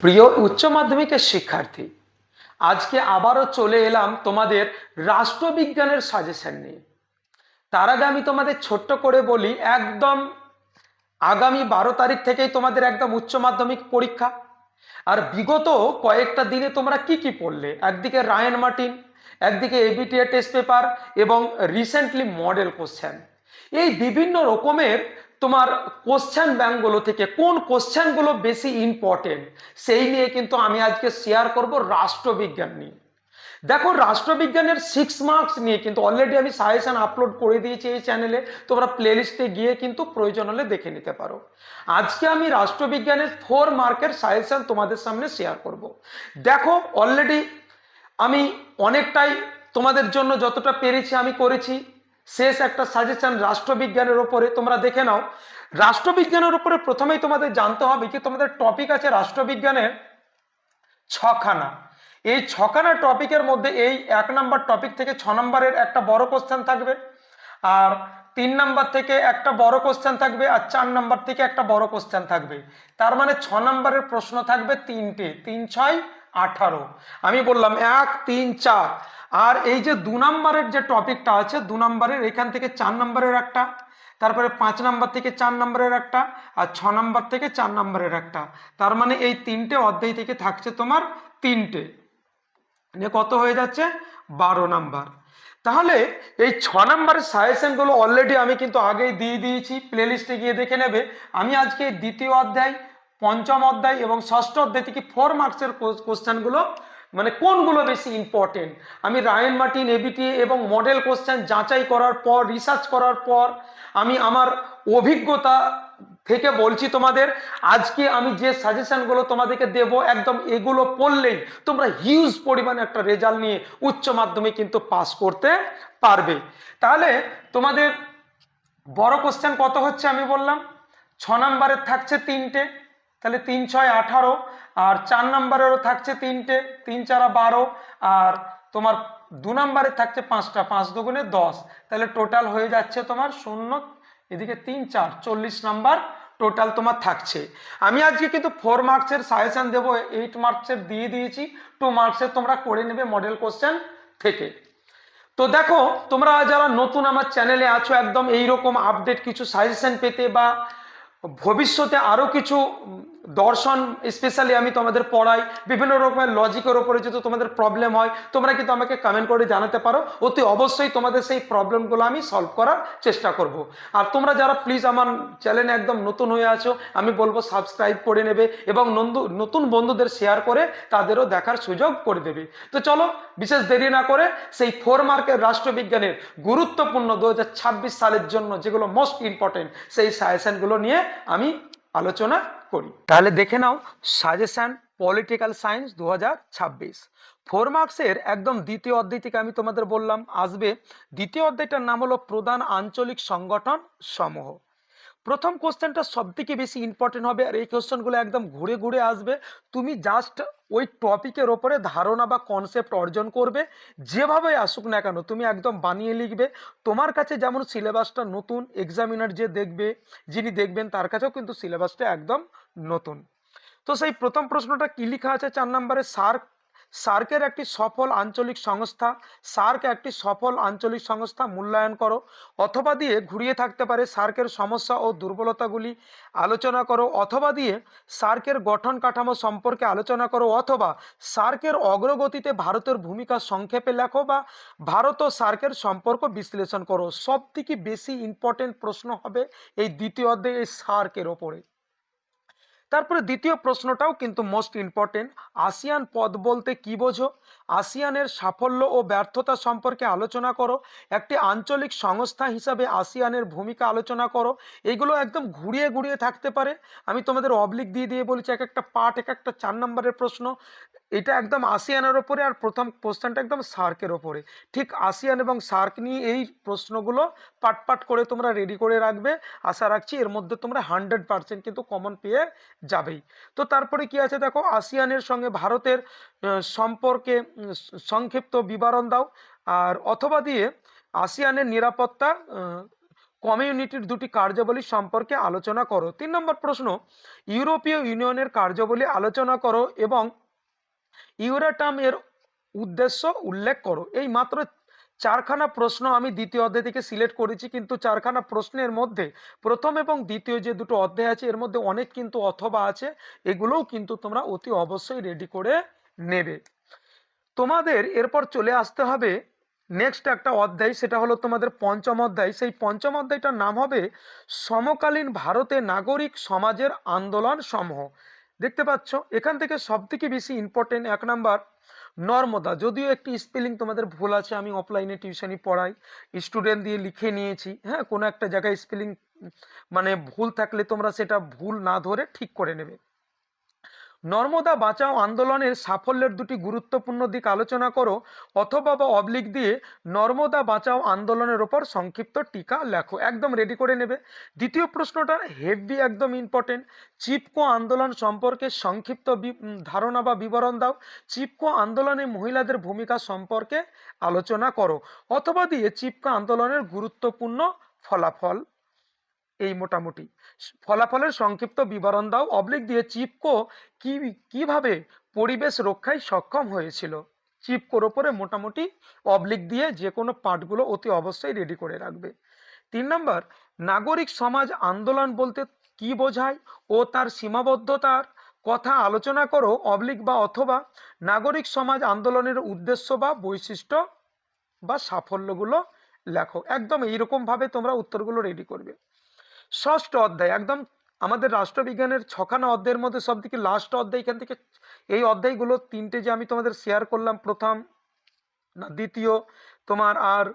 প্রিয় উচ্চ মাধ্যমিকের শিক্ষার্থী, আজকে আবারও চলে এলাম তোমাদের রাষ্ট্রবিজ্ঞানের সাজেশন নিয়ে। তার আগে আমি তোমাদের ছোট্ট করে বলি, একদম আগামী 12 তারিখ থেকেই তোমাদের একদম উচ্চ মাধ্যমিক পরীক্ষা। আর বিগত কয়েকটা দিনে তোমরা কি কি পড়লে? একদিকে রায়ান মার্টিন, একদিকে এবিটিএ টেস্ট পেপার এবং রিসেন্টলি মডেল কোশ্চেন। এই বিভিন্ন রকমের তোমার কোশ্চেন ব্যাংকগুলো থেকে কোন কোশ্চেনগুলো বেশি ইম্পর্টেন্ট, সেই নিয়ে কিন্তু আমি আজকে শেয়ার করব রাষ্ট্রবিজ্ঞান নিয়ে। দেখো, রাষ্ট্রবিজ্ঞানের 6 মার্কস নিয়ে কিন্তু অলরেডি আমি সাজেশন আপলোড করে দিয়েছি এই চ্যানেলে। তোমরা প্লেলিস্টে গিয়ে কিন্তু প্রয়োজন হলে দেখে নিতে পারো। আজকে আমি রাষ্ট্রবিজ্ঞানের 4 মার্কের সাজেশন তোমাদের সামনে শেয়ার করব। দেখো, অলরেডি আমি অনেকটাই তোমাদের জন্য যতটা পেরেছি আমি করেছি। শেষ একটা সাজেশন রাষ্ট্রবিজ্ঞানের ওপরে, তোমরা দেখে নাও। রাষ্ট্রবিজ্ঞানের উপরে প্রথমেই তোমাদের জানতে হবে কি তোমাদের টপিক আছে রাষ্ট্রবিজ্ঞানের 6খানা। এই 6খানা টপিকের মধ্যে এই 1 নাম্বার টপিক থেকে 6 নাম্বারের একটা বড় কোশ্চেন থাকবে, আর 3 নাম্বার থেকে একটা বড় কোশ্চেন থাকবে, আর 4 নাম্বার থেকে একটা বড় কোশ্চেন থাকবে। তার মানে 6 নাম্বারের প্রশ্ন থাকবে তিনটে, 3 6 18। আমি বললাম 1 3 4। আর এই যে 2 নাম্বারের যে টপিকটা আছে, 2 নাম্বারের এখান থেকে 4 নাম্বারের একটা, তারপরে 5 নাম্বার থেকে 4 নাম্বারের একটা, আর 6 নাম্বার থেকে 4 নাম্বারের একটা। তার মানে এই তিনটে অধ্যায় থেকে থাকছে তোমার তিনটে, নিয়ে কত হয়ে যাচ্ছে? 12 নাম্বার। তাহলে এই 6 নাম্বারের সাজেশনগুলো অলরেডি আমি কিন্তু আগেই দিয়ে দিয়েছি, প্লেলিস্টে গিয়ে দেখে নেবে। আমি আজকে দ্বিতীয় অধ্যায়, পঞ্চম অধ্যায় এবং ষষ্ঠ অধ্যায় থেকে 4 মার্কসের কোশ্চেনগুলো, মানে কোনগুলো বেশি ইম্পর্টেন্ট, আমি রায়ান মার্টিন, এবিটিএ এবং মডেল কোশ্চেন যাচাই করার পর, রিসার্চ করার পর, আমি আমার অভিজ্ঞতা থেকে বলছি তোমাদের। আজকে আমি যে সাজেশনগুলো তোমাদেরকে দেব, একদম এগুলো পড়লেই তোমরা হিউজ পরিমাণে একটা রেজাল্ট নিয়ে উচ্চ মাধ্যমিক কিন্তু পাস করতে পারবে। তাহলে তোমাদের বড় কোশ্চেন কত হচ্ছে আমি বললাম, 6 নাম্বারের থাকছে তিনটে, তাহলে 3 6 18। আর 4 নাম্বারেরও থাকছে তিনটে, 3 4 12। আর তোমার 2 নাম্বারের থাকছে 5টা, 5 দুগুণে 10। তাহলে টোটাল হয়ে যাচ্ছে তোমার 0, এদিকে 3 4 40 নাম্বার টোটাল তোমার থাকছে। আমি আজকে কিন্তু 4 মার্কসের সাজেশন দেবো, 8 মার্কসের দিয়ে দিয়েছি, 2 মার্কসের তোমরা করে নেবে মডেল কোশ্চেন থেকে। তো দেখো, তোমরা যারা নতুন আমার চ্যানেলে আছো, একদম এইরকম আপডেট কিছু সাজেশন পেতে বা ভবিষ্যতে আরো কিছু দর্শন স্পেশালি আমি তোমাদের পড়াই, বিভিন্ন রকমের লজিকের ওপরে যদি তোমাদের প্রবলেম হয়, তোমরা কিন্তু আমাকে কমেন্ট করে জানাতে পারো। অতি অবশ্যই তোমাদের সেই প্রবলেমগুলো আমি সলভ করার চেষ্টা করব। আর তোমরা যারা প্লিজ আমার চ্যানেলে একদম নতুন হয়ে আছো, আমি বলবো সাবস্ক্রাইব করে নেবে এবং নতুন বন্ধুদের শেয়ার করে তাদেরও দেখার সুযোগ করে দেবে। তো চলো, বিশেষ দেরি না করে সেই 4 মার্কের রাষ্ট্রবিজ্ঞানের গুরুত্বপূর্ণ 2026 সালের জন্য যেগুলো মোস্ট ইম্পর্টেন্ট, সেই সাজেশনগুলো নিয়ে আমি আলোচনা করি। তাহলে দেখে নাও সাজেশন পলিটিক্যাল সায়েন্স 2026। 4 মার্কসের একদম দ্বিতীয় অধ্যায় থেকে আমি তোমাদের বললাম আসবে। দ্বিতীয় অধ্যায়টার নাম হলো প্রধান আঞ্চলিক সংগঠন সমূহ। প্রথম কোশ্চেনটা সব থেকে বেশি ইম্পর্টেন্ট হবে, আর এই কোশ্চেনগুলো একদম ঘুরে ঘুরে আসবে। তুমি জাস্ট ওই টপিকের ওপরে ধারণা বা কনসেপ্ট অর্জন করবে, যেভাবে আসুক না কেন তুমি একদম বানিয়ে লিখবে। তোমার কাছে যেমন সিলেবাসটা নতুন, এক্সামিনার যে দেখবে, যিনি দেখবেন তার কাছেও কিন্তু সিলেবাসটা একদম নতুন। তো সেই প্রথম প্রশ্নটা কি লেখা আছে 4 নম্বরে? সার্কের একটি সফল আঞ্চলিক সংস্থা, সার্ক একটি সফল আঞ্চলিক সংস্থা মূল্যায়ন করো। অথবা দিয়ে ঘুরিয়ে থাকতে পারে সার্কের সমস্যা ও দুর্বলতাগুলি আলোচনা করো, অথবা দিয়ে সার্কের গঠন কাঠামো সম্পর্কে আলোচনা করো, অথবা সার্কের অগ্রগতিতে ভারতের ভূমিকা সংক্ষেপে লেখো, বা ভারত ও সার্কের সম্পর্ক বিশ্লেষণ করো। সব থেকে বেশি ইম্পর্টেন্ট প্রশ্ন হবে এই দ্বিতীয় অধ্যায়ে এই সার্কের ওপরে। তারপরে দ্বিতীয় প্রশ্নটাও কিন্তু মোস্ট ইম্পর্টেন্ট, আসিয়ান পদ বলতে কি বোঝো? আসিয়ানের সাফল্য ও ব্যর্থতা সম্পর্কে আলোচনা করো। একটি আঞ্চলিক সংস্থা হিসাবে আসিয়ানের ভূমিকা আলোচনা করো। এইগুলো একদম ঘুরিয়ে ঘুরিয়ে থাকতে পারে। আমি তোমাদের অবলিক দিয়ে দিয়ে বলেছি, এক একটা পার্ট, এক একটা 4 নম্বরের প্রশ্ন। এটা একদম আসিয়ানের ওপরে, আর প্রথম কোশ্চেনটা একদম সার্কের ওপরে। ঠিক আসিয়ান এবং সার্ক নিয়ে এই প্রশ্নগুলো পাট পাট করে তোমরা রেডি করে রাখবে। আশা রাখছি এর মধ্যে তোমরা 100% কিন্তু কমন পেয়ে যাবেই। তো তারপরে কি আছে দেখো, আসিয়ানের সঙ্গে ভারতের সম্পর্কে সংক্ষিপ্ত বিবরণ দাও। আর অথবা দিয়ে আসিয়ানের নিরাপত্তা কমিউনিটির দুটি কার্যাবলী সম্পর্কে আলোচনা করো। 3 নম্বর প্রশ্ন, ইউরোপীয় ইউনিয়নের কার্যাবলী আলোচনা করো এবং ইউরেটাম এর উদ্দেশ্য উল্লেখ করো। এই মাত্র চারখানা প্রশ্ন আমি দ্বিতীয় অধ্যায় থেকে সিলেক্ট করেছি, কিন্তু চারখানা প্রশ্নের মধ্যে প্রথম এবং দ্বিতীয় যে দুটো অধ্যায় আছে এর মধ্যে অনেক কিন্তু অথবা আছে, এগুলোও কিন্তু তোমরা অতি অবশ্যই রেডি করে নেবে। তোমাদের এরপর চলে আসতে হবে নেক্সট একটা অধ্যায়, সেটা হলো তোমাদের পঞ্চম অধ্যায়। সেই পঞ্চম অধ্যায়টার নাম হবে সমকালীন ভারতে নাগরিক সমাজের আন্দোলন সমূহ। দেখতে পাচ্ছ এখান থেকে সব থেকে বেশি ইম্পর্টেন্ট 1 নাম্বার নর্মদা। যদিও একটি স্পেলিং তোমাদের ভুল আছে, আমি অফলাইনে টিউশনই পড়াই, স্টুডেন্ট দিয়ে লিখে নিয়েছি। হ্যাঁ, কোনো একটা জায়গায় স্পেলিং মানে ভুল থাকলে তোমরা সেটা ভুল না ধরে ঠিক করে নেবে। নর্মদা বাঁচাও আন্দোলনের সাফল্যের দুটি গুরুত্বপূর্ণ দিক আলোচনা করো, অথবা বা অবলিক দিয়ে নর্মদা বাঁচাও আন্দোলনের ওপর সংক্ষিপ্ত টিকা লেখো। একদম রেডি করে নেবে। দ্বিতীয় প্রশ্নটা হেভি, একদম ইম্পর্টেন্ট। চিপকো আন্দোলন সম্পর্কে সংক্ষিপ্ত ধারণা বা বিবরণ দাও। চিপকো আন্দোলনে মহিলাদের ভূমিকা সম্পর্কে আলোচনা করো, অথবা দিয়ে চিপকো আন্দোলনের গুরুত্বপূর্ণ ফলাফল, এই মোটামুটি ফলাফলের সংক্ষিপ্ত বিবরণ দাও। অবলিক দিয়ে চিপকো কিভাবে পরিবেশ রক্ষায় সক্ষম হয়েছিল। চিপকোর ওপরে মোটামুটি অবলিক দিয়ে যে কোনো পাঠগুলো অতি অবশ্যই রেডি করে রাখবে। 3 নম্বর, নাগরিক সমাজ আন্দোলন বলতে কি বোঝায় ও তার সীমাবদ্ধতার কথা আলোচনা করো। অবলিক বা অথবা নাগরিক সমাজ আন্দোলনের উদ্দেশ্য বা বৈশিষ্ট্য বা সাফল্যগুলো লেখো। একদম এইরকম ভাবে তোমরা উত্তরগুলো রেডি করবে। ষষ্ঠ অধ্যায়, একদম আমাদের রাষ্ট্রবিজ্ঞানের 6খানা অধ্যায়ের মধ্যে সব থেকে লাস্ট অধ্যায়। এখান থেকে এই অধ্যায়গুলো 3টে যে আমি তোমাদের শেয়ার করলাম, প্রথম না দ্বিতীয় তোমার আর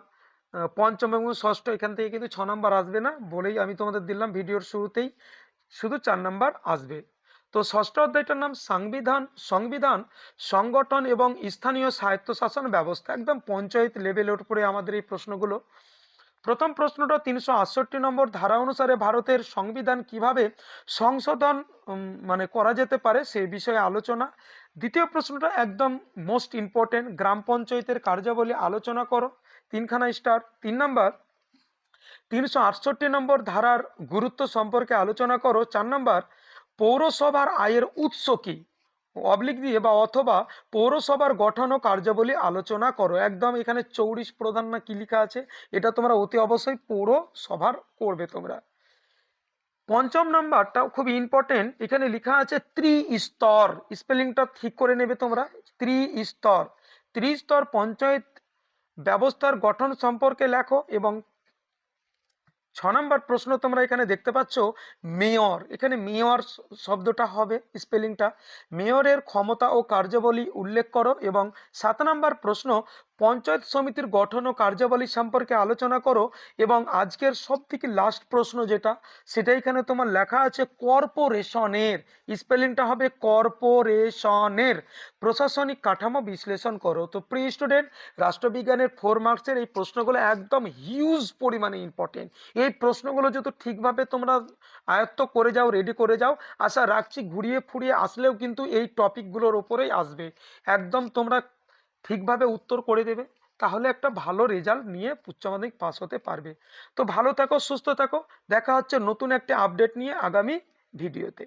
পঞ্চম এবং ষষ্ঠ, এখান থেকে কিন্তু 6 নম্বর আসবে না বলেই আমি তোমাদের দিলাম ভিডিওর শুরুতেই, শুধু 4 নম্বর আসবে। তো ষষ্ঠ অধ্যায়টার নাম সংবিধান সংগঠন এবং স্থানীয় স্বায়ত্তশাসন ব্যবস্থা। একদম পঞ্চায়েত লেভেলের উপরে আমাদের এই প্রশ্নগুলো। প্রথম প্রশ্নটা 368 নম্বর ধারা অনুসারে ভারতের সংবিধান কিভাবে সংশোধন মানে করা যেতে পারে সেই বিষয়ে আলোচনা। দ্বিতীয় প্রশ্নটা একদম মোস্ট ইম্পর্টেন্ট, গ্রাম পঞ্চায়েতের কার্যাবলী আলোচনা করো, 3খানা স্টার। 3 নম্বর 368 নম্বর ধারার গুরুত্ব সম্পর্কে আলোচনা করো। 4 নম্বর পৌরসভার আয়ের উৎস কি, অবলিক দিয়ে বা অথবা পৌরসভার গঠন ও কার্যাবলী আলোচনা করো। একদম এখানে 24 প্রধান না কি লেখা আছে, এটা তোমরা অতি অবশ্যই পৌরসভার করবে তোমরা। পঞ্চম নাম্বারটাও খুব ইম্পর্টেন্ট, এখানে লেখা আছে ত্রিস্তর, স্পেলিংটা ঠিক করে নেবে তোমরা। ত্রিস্তর পঞ্চায়েত ব্যবস্থার গঠন সম্পর্কে লেখো। এবং 6 নম্বর প্রশ্ন তোমরা এখানে দেখতে পাচ্ছ মেয়র, এখানে মেয়র শব্দটা হবে স্পেলিংটা, মেয়রের ক্ষমতা ও কার্যাবলী উল্লেখ করো। এবং 7 নম্বর প্রশ্ন পঞ্চায়েত সমিতির গঠন ও কার্যাবলী সম্পর্কে আলোচনা করো। এবং আজকের সব থেকে লাস্ট প্রশ্ন যেটা, সেটা এখানে তোমার লেখা আছে কর্পোরেশনের, স্পেলিংটা হবে কর্পোরেশনের প্রশাসনিক কাঠামো বিশ্লেষণ করো। তো প্রিয় স্টুডেন্ট, রাষ্ট্রবিজ্ঞানের 4 মার্কসের এই প্রশ্নগুলো একদম হিউজ পরিমাণে ইম্পর্টেন্ট। এই প্রশ্নগুলো যদি ঠিকভাবে তোমরা আয়ত্ত করে যাও, রেডি করে যাও, আশা রাখছি ঘুরিয়ে ফুরিয়ে আসলেও কিন্তু এই টপিকগুলোর ওপরেই আসবে। একদম তোমরা ঠিকভাবে উত্তর করে দেবে, তাহলে একটা ভালো রেজাল্ট নিয়ে উচ্চ মাধ্যমিক পাস হতে পারবে। তো ভালো থাকো, সুস্থ থাকো, দেখা হচ্ছে নতুন একটা আপডেট নিয়ে আগামী ভিডিওতে।